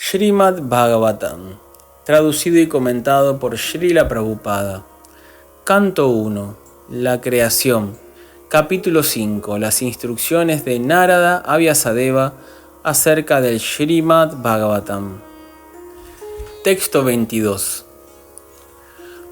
Srimad Bhagavatam, traducido y comentado por Srila Prabhupada. Canto 1. La creación. Capítulo 5. Las instrucciones de Narada a Vyasadeva acerca del Srimad Bhagavatam. Texto 22.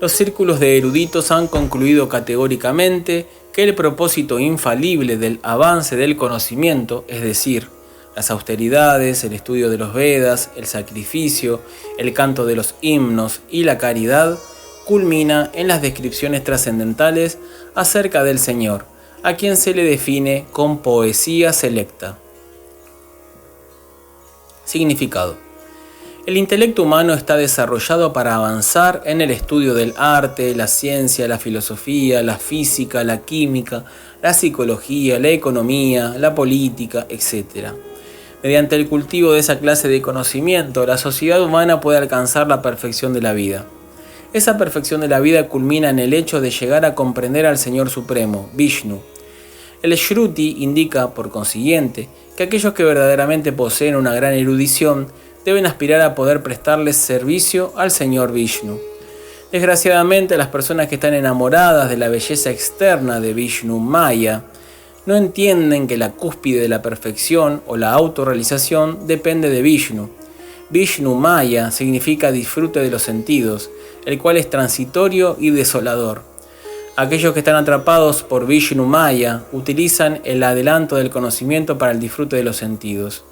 Los círculos de eruditos han concluido categóricamente que el propósito infalible del avance del conocimiento, es decir, las austeridades, el estudio de los Vedas, el sacrificio, el canto de los himnos y la caridad, culmina en las descripciones trascendentales acerca del Señor, a quien se le define con poesía selecta. Significado. El intelecto humano está desarrollado para avanzar en el estudio del arte, la ciencia, la filosofía, la física, la química, la psicología, la economía, la política, etc. Mediante el cultivo de esa clase de conocimiento, la sociedad humana puede alcanzar la perfección de la vida. Esa perfección de la vida culmina en el hecho de llegar a comprender al Señor Supremo, Vishnu. El Shruti indica, por consiguiente, que aquellos que verdaderamente poseen una gran erudición deben aspirar a poder prestarles servicio al Señor Vishnu. Desgraciadamente, las personas que están enamoradas de la belleza externa de Vishnu Maya no entienden que la cúspide de la perfección o la autorrealización depende de Vishnu. Vishnu Maya significa disfrute de los sentidos, el cual es transitorio y desolador. Aquellos que están atrapados por Vishnu Maya utilizan el adelanto del conocimiento para el disfrute de los sentidos.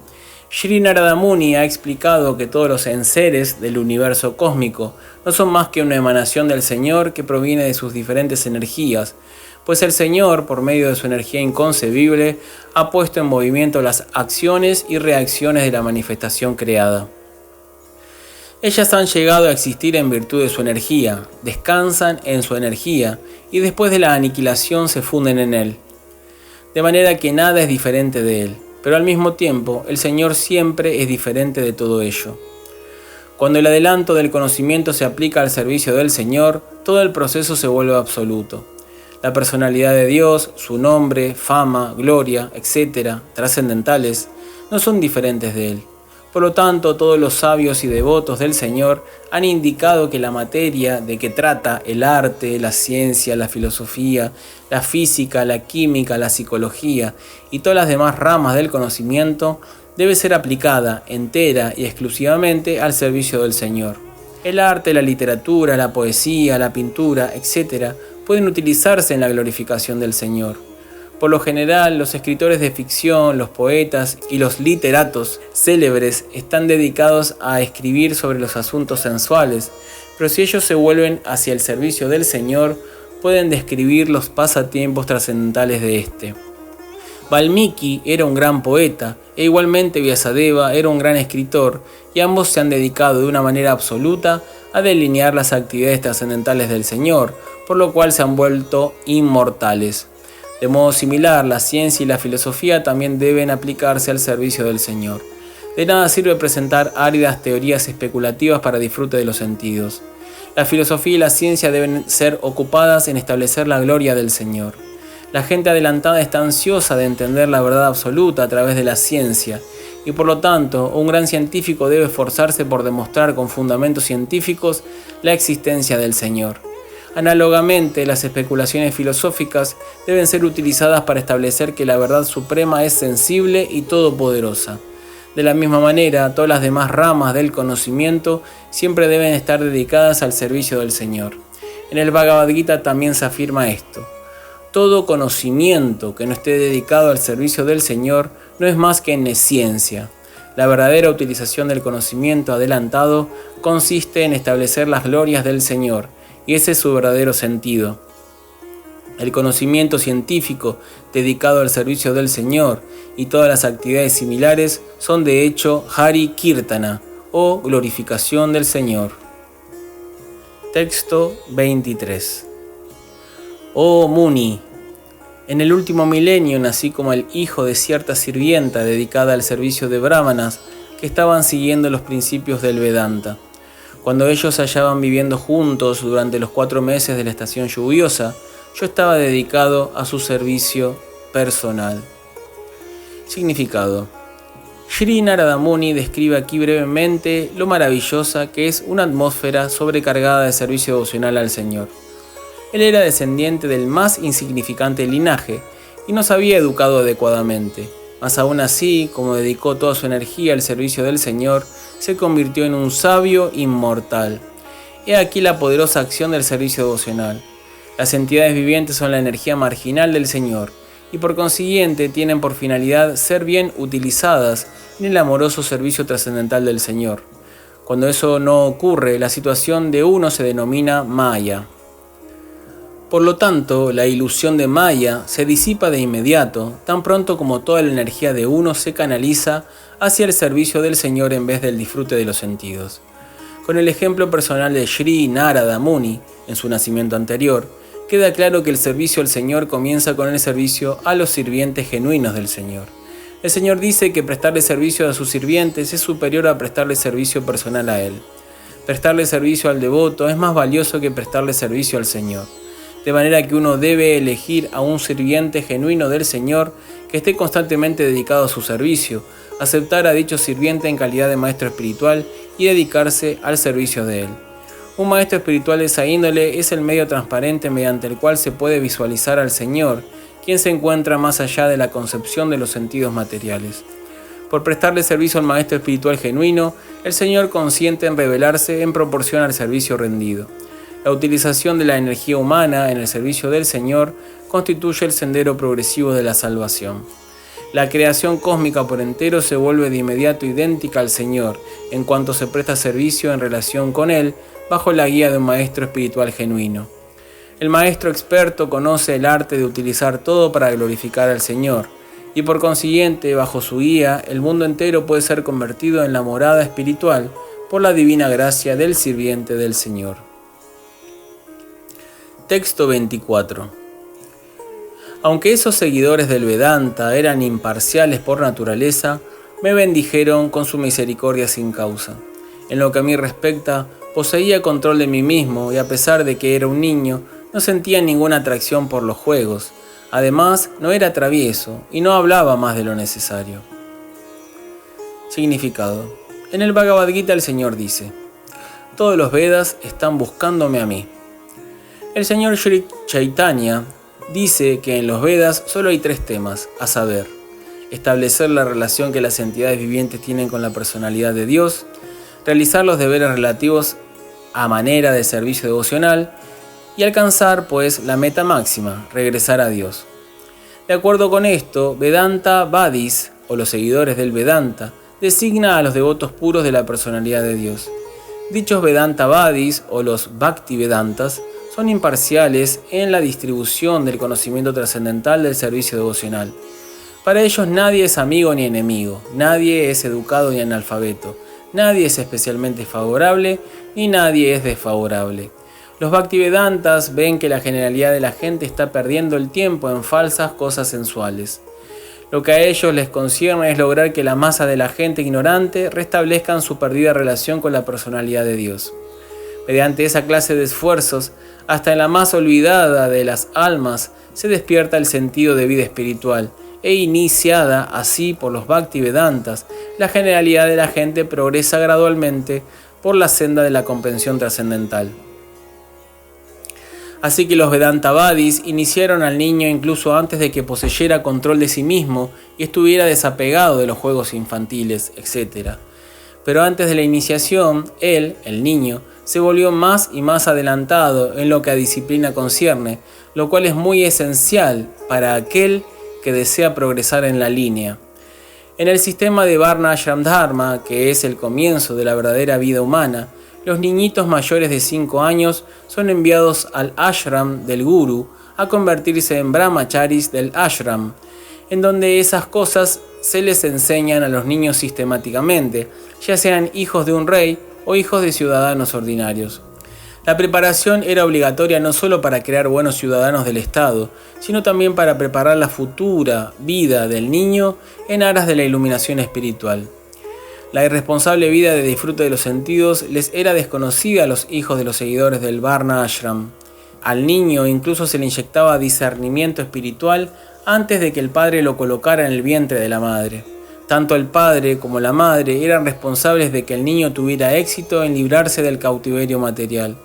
Sri Narada Muni ha explicado que todos los enseres del universo cósmico no son más que una emanación del Señor que proviene de sus diferentes energías, pues el Señor, por medio de su energía inconcebible, ha puesto en movimiento las acciones y reacciones de la manifestación creada. Ellas han llegado a existir en virtud de su energía, descansan en su energía y después de la aniquilación se funden en Él. De manera que nada es diferente de Él, pero al mismo tiempo el Señor siempre es diferente de todo ello. Cuando el adelanto del conocimiento se aplica al servicio del Señor, todo el proceso se vuelve absoluto. La personalidad de Dios, su nombre, fama, gloria, etc., trascendentales, no son diferentes de Él. Por lo tanto, todos los sabios y devotos del Señor han indicado que la materia de que trata el arte, la ciencia, la filosofía, la física, la química, la psicología y todas las demás ramas del conocimiento debe ser aplicada entera y exclusivamente al servicio del Señor. El arte, la literatura, la poesía, la pintura, etc., pueden utilizarse en la glorificación del Señor. Por lo general, los escritores de ficción, los poetas y los literatos célebres están dedicados a escribir sobre los asuntos sensuales, pero si ellos se vuelven hacia el servicio del Señor, pueden describir los pasatiempos trascendentales de éste. Valmiki era un gran poeta, e igualmente Vyasadeva era un gran escritor, y ambos se han dedicado de una manera absoluta a delinear las actividades trascendentales del Señor, por lo cual se han vuelto inmortales. De modo similar, la ciencia y la filosofía también deben aplicarse al servicio del Señor. De nada sirve presentar áridas teorías especulativas para disfrute de los sentidos. La filosofía y la ciencia deben ser ocupadas en establecer la gloria del Señor. La gente adelantada está ansiosa de entender la verdad absoluta a través de la ciencia, y por lo tanto, un gran científico debe esforzarse por demostrar con fundamentos científicos la existencia del Señor. Análogamente, las especulaciones filosóficas deben ser utilizadas para establecer que la verdad suprema es sensible y todopoderosa. De la misma manera, todas las demás ramas del conocimiento siempre deben estar dedicadas al servicio del Señor. En el Bhagavad Gita también se afirma esto. Todo conocimiento que no esté dedicado al servicio del Señor no es más que nesciencia. La verdadera utilización del conocimiento adelantado consiste en establecer las glorias del Señor, y ese es su verdadero sentido. El conocimiento científico dedicado al servicio del Señor y todas las actividades similares son de hecho Hari Kirtana o glorificación del Señor. Texto 23. Oh Muni, en el último milenio nací como el hijo de cierta sirvienta dedicada al servicio de brahmanas que estaban siguiendo los principios del Vedanta. Cuando ellos se hallaban viviendo juntos durante los 4 meses de la estación lluviosa, yo estaba dedicado a su servicio personal. Significado. Sri Narada Muni describe aquí brevemente lo maravillosa que es una atmósfera sobrecargada de servicio devocional al Señor. Él era descendiente del más insignificante linaje y no se había educado adecuadamente, mas aún así, como dedicó toda su energía al servicio del Señor, se convirtió en un sabio inmortal. He aquí la poderosa acción del servicio devocional. Las entidades vivientes son la energía marginal del Señor, y por consiguiente tienen por finalidad ser bien utilizadas en el amoroso servicio trascendental del Señor. Cuando eso no ocurre, la situación de uno se denomina Maya. Por lo tanto, la ilusión de Maya se disipa de inmediato, tan pronto como toda la energía de uno se canaliza hacia el servicio del Señor en vez del disfrute de los sentidos. Con el ejemplo personal de Sri Narada Muni, en su nacimiento anterior, queda claro que el servicio al Señor comienza con el servicio a los sirvientes genuinos del Señor. El Señor dice que prestarle servicio a sus sirvientes es superior a prestarle servicio personal a Él. Prestarle servicio al devoto es más valioso que prestarle servicio al Señor. De manera que uno debe elegir a un sirviente genuino del Señor que esté constantemente dedicado a su servicio, aceptar a dicho sirviente en calidad de maestro espiritual y dedicarse al servicio de él. Un maestro espiritual de esa índole es el medio transparente mediante el cual se puede visualizar al Señor, quien se encuentra más allá de la concepción de los sentidos materiales. Por prestarle servicio al maestro espiritual genuino, el Señor consiente en revelarse en proporción al servicio rendido. La utilización de la energía humana en el servicio del Señor constituye el sendero progresivo de la salvación. La creación cósmica por entero se vuelve de inmediato idéntica al Señor, en cuanto se presta servicio en relación con Él, bajo la guía de un maestro espiritual genuino. El maestro experto conoce el arte de utilizar todo para glorificar al Señor, y por consiguiente, bajo su guía, el mundo entero puede ser convertido en la morada espiritual por la divina gracia del sirviente del Señor. Texto 24. Aunque esos seguidores del Vedanta eran imparciales por naturaleza, me bendijeron con su misericordia sin causa. En lo que a mí respecta, poseía control de mí mismo y a pesar de que era un niño, no sentía ninguna atracción por los juegos. Además, no era travieso y no hablaba más de lo necesario. Significado. En el Bhagavad Gita el Señor dice: todos los Vedas están buscándome a mí. El Señor Sri Chaitanya dice que en los Vedas solo hay 3 temas, a saber, establecer la relación que las entidades vivientes tienen con la personalidad de Dios, realizar los deberes relativos a manera de servicio devocional y alcanzar, pues, la meta máxima, regresar a Dios. De acuerdo con esto, Vedanta Vadis, o los seguidores del Vedanta, designa a los devotos puros de la personalidad de Dios. Dichos Vedanta Vadis, o los Bhakti Vedantas, son imparciales en la distribución del conocimiento trascendental del servicio devocional. Para ellos nadie es amigo ni enemigo, nadie es educado ni analfabeto, nadie es especialmente favorable ni nadie es desfavorable. Los Bhaktivedantas ven que la generalidad de la gente está perdiendo el tiempo en falsas cosas sensuales. Lo que a ellos les concierne es lograr que la masa de la gente ignorante restablezcan su perdida relación con la personalidad de Dios. Mediante esa clase de esfuerzos, hasta en la más olvidada de las almas se despierta el sentido de vida espiritual e iniciada así por los Bhaktivedantas, la generalidad de la gente progresa gradualmente por la senda de la comprensión trascendental. Así que los Vedantavadis iniciaron al niño incluso antes de que poseyera control de sí mismo y estuviera desapegado de los juegos infantiles, etc. Pero antes de la iniciación, él, el niño, se volvió más y más adelantado en lo que a disciplina concierne, lo cual es muy esencial para aquel que desea progresar en la línea. En el sistema de Varna Ashram Dharma, que es el comienzo de la verdadera vida humana, los niñitos mayores de 5 años son enviados al ashram del guru a convertirse en brahmacharis del ashram, en donde esas cosas se les enseñan a los niños sistemáticamente, ya sean hijos de un rey o hijos de ciudadanos ordinarios. La preparación era obligatoria no solo para crear buenos ciudadanos del Estado, sino también para preparar la futura vida del niño en aras de la iluminación espiritual. La irresponsable vida de disfrute de los sentidos les era desconocida a los hijos de los seguidores del Varna Ashram. Al niño incluso se le inyectaba discernimiento espiritual antes de que el padre lo colocara en el vientre de la madre. Tanto el padre como la madre eran responsables de que el niño tuviera éxito en librarse del cautiverio material.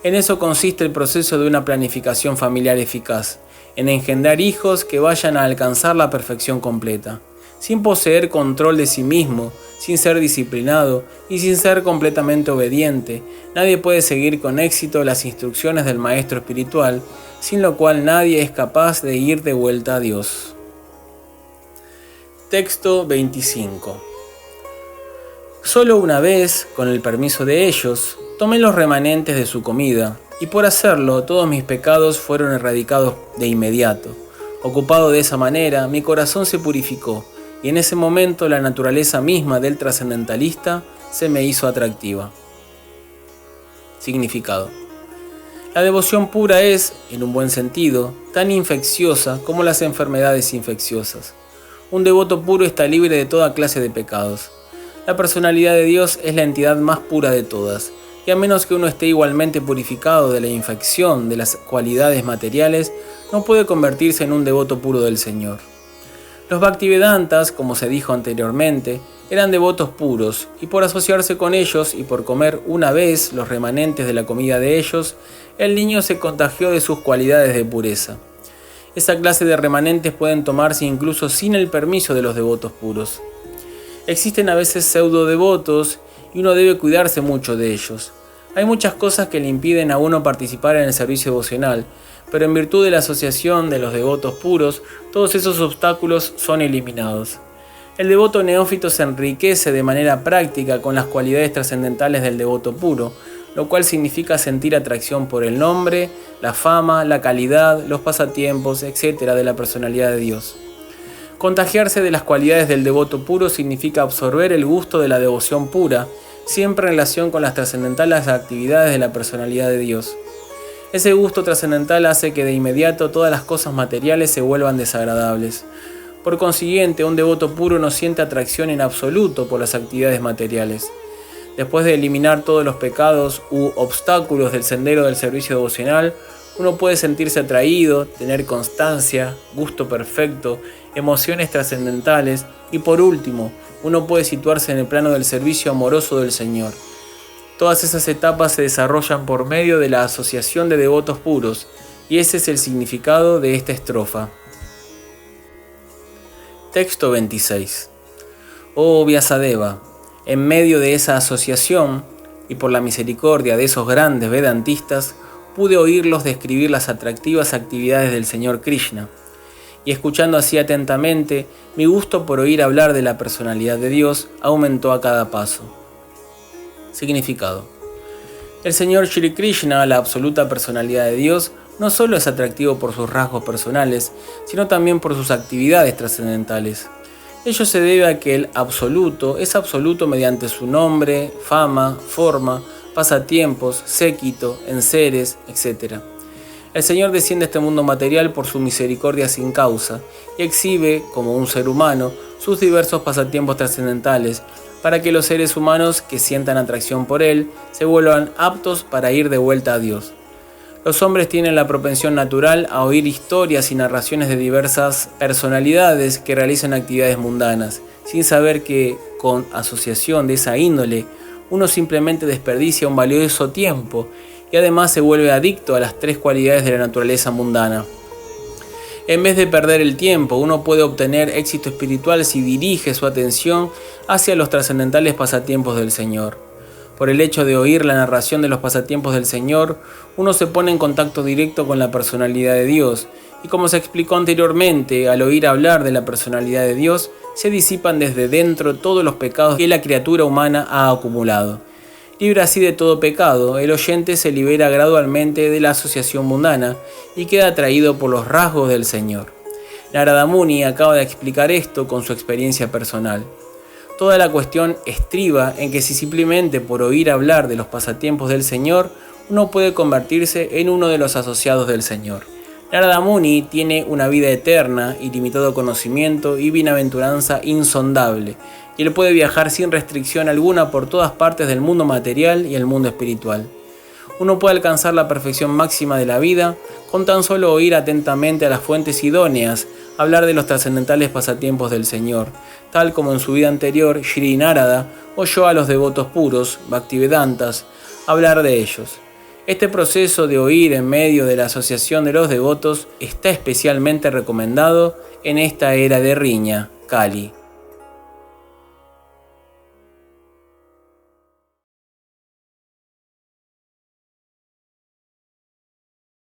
En eso consiste el proceso de una planificación familiar eficaz, en engendrar hijos que vayan a alcanzar la perfección completa, sin poseer control de sí mismo, sin ser disciplinado y sin ser completamente obediente. Nadie puede seguir con éxito las instrucciones del maestro espiritual, sin lo cual nadie es capaz de ir de vuelta a Dios. Texto 25. Solo una vez, con el permiso de ellos, tomé los remanentes de su comida, y por hacerlo todos mis pecados fueron erradicados de inmediato. Ocupado de esa manera, mi corazón se purificó, y en ese momento la naturaleza misma del trascendentalista se me hizo atractiva. Significado. La devoción pura es, en un buen sentido, tan infecciosa como las enfermedades infecciosas. Un devoto puro está libre de toda clase de pecados. La personalidad de Dios es la entidad más pura de todas, y a menos que uno esté igualmente purificado de la infección de las cualidades materiales, no puede convertirse en un devoto puro del Señor. Los Bhaktivedantas, como se dijo anteriormente, eran devotos puros, y por asociarse con ellos y por comer una vez los remanentes de la comida de ellos, el niño se contagió de sus cualidades de pureza. Esa clase de remanentes pueden tomarse incluso sin el permiso de los devotos puros. Existen a veces pseudo devotos y uno debe cuidarse mucho de ellos. Hay muchas cosas que le impiden a uno participar en el servicio devocional, pero en virtud de la asociación de los devotos puros, todos esos obstáculos son eliminados. El devoto neófito se enriquece de manera práctica con las cualidades trascendentales del devoto puro, lo cual significa sentir atracción por el nombre, la fama, la calidad, los pasatiempos, etc. de la personalidad de Dios. Contagiarse de las cualidades del devoto puro significa absorber el gusto de la devoción pura, siempre en relación con las trascendentales actividades de la personalidad de Dios. Ese gusto trascendental hace que de inmediato todas las cosas materiales se vuelvan desagradables. Por consiguiente, un devoto puro no siente atracción en absoluto por las actividades materiales. Después de eliminar todos los pecados u obstáculos del sendero del servicio devocional, uno puede sentirse atraído, tener constancia, gusto perfecto, emociones trascendentales y por último, uno puede situarse en el plano del servicio amoroso del Señor. Todas esas etapas se desarrollan por medio de la asociación de devotos puros y ese es el significado de esta estrofa. Texto 26. Oh Vyasadeva, en medio de esa asociación, y por la misericordia de esos grandes vedantistas, pude oírlos describir las atractivas actividades del Señor Krishna, y escuchando así atentamente, mi gusto por oír hablar de la personalidad de Dios aumentó a cada paso. Significado. El Señor Shri Krishna, la absoluta personalidad de Dios, no solo es atractivo por sus rasgos personales, sino también por sus actividades trascendentales. Ello se debe a que el absoluto es absoluto mediante su nombre, fama, forma, pasatiempos, séquito, enseres, etc. El Señor desciende a este mundo material por su misericordia sin causa y exhibe, como un ser humano, sus diversos pasatiempos trascendentales para que los seres humanos que sientan atracción por Él se vuelvan aptos para ir de vuelta a Dios. Los hombres tienen la propensión natural a oír historias y narraciones de diversas personalidades que realizan actividades mundanas, sin saber que, con asociación de esa índole, uno simplemente desperdicia un valioso tiempo y además se vuelve adicto a las tres cualidades de la naturaleza mundana. En vez de perder el tiempo, uno puede obtener éxito espiritual si dirige su atención hacia los trascendentales pasatiempos del Señor. Por el hecho de oír la narración de los pasatiempos del Señor, uno se pone en contacto directo con la personalidad de Dios, y como se explicó anteriormente, al oír hablar de la personalidad de Dios, se disipan desde dentro todos los pecados que la criatura humana ha acumulado. Libre así de todo pecado, el oyente se libera gradualmente de la asociación mundana y queda atraído por los rasgos del Señor. Narada Muni acaba de explicar esto con su experiencia personal. Toda la cuestión estriba en que si simplemente por oír hablar de los pasatiempos del Señor, uno puede convertirse en uno de los asociados del Señor. Narada Muni tiene una vida eterna, ilimitado conocimiento y bienaventuranza insondable, y él puede viajar sin restricción alguna por todas partes del mundo material y el mundo espiritual. Uno puede alcanzar la perfección máxima de la vida con tan solo oír atentamente a las fuentes idóneas, hablar de los trascendentales pasatiempos del Señor, tal como en su vida anterior Shri Narada oyó a los devotos puros, Bhaktivedantas, hablar de ellos. Este proceso de oír en medio de la asociación de los devotos está especialmente recomendado en esta era de riña, Kali.